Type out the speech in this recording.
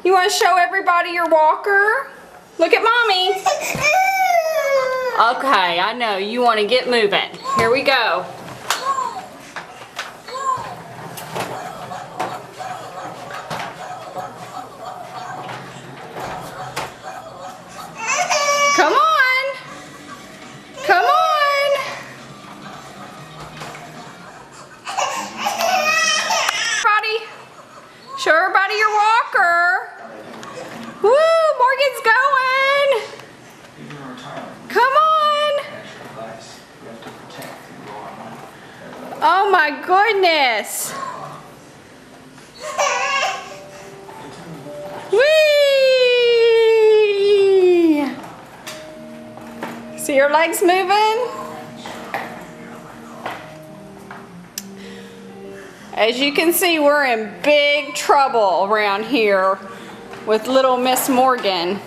You want to show everybody your walker? Look at Mommy. Okay, I know. You want to get moving. Here we go. Come on. Come on. Show everybody your walker. Woo, Morgan's going. Come on. Oh my goodness. Whee! See your legs moving? As you can see, we're in big trouble around here with little Miss Morgan.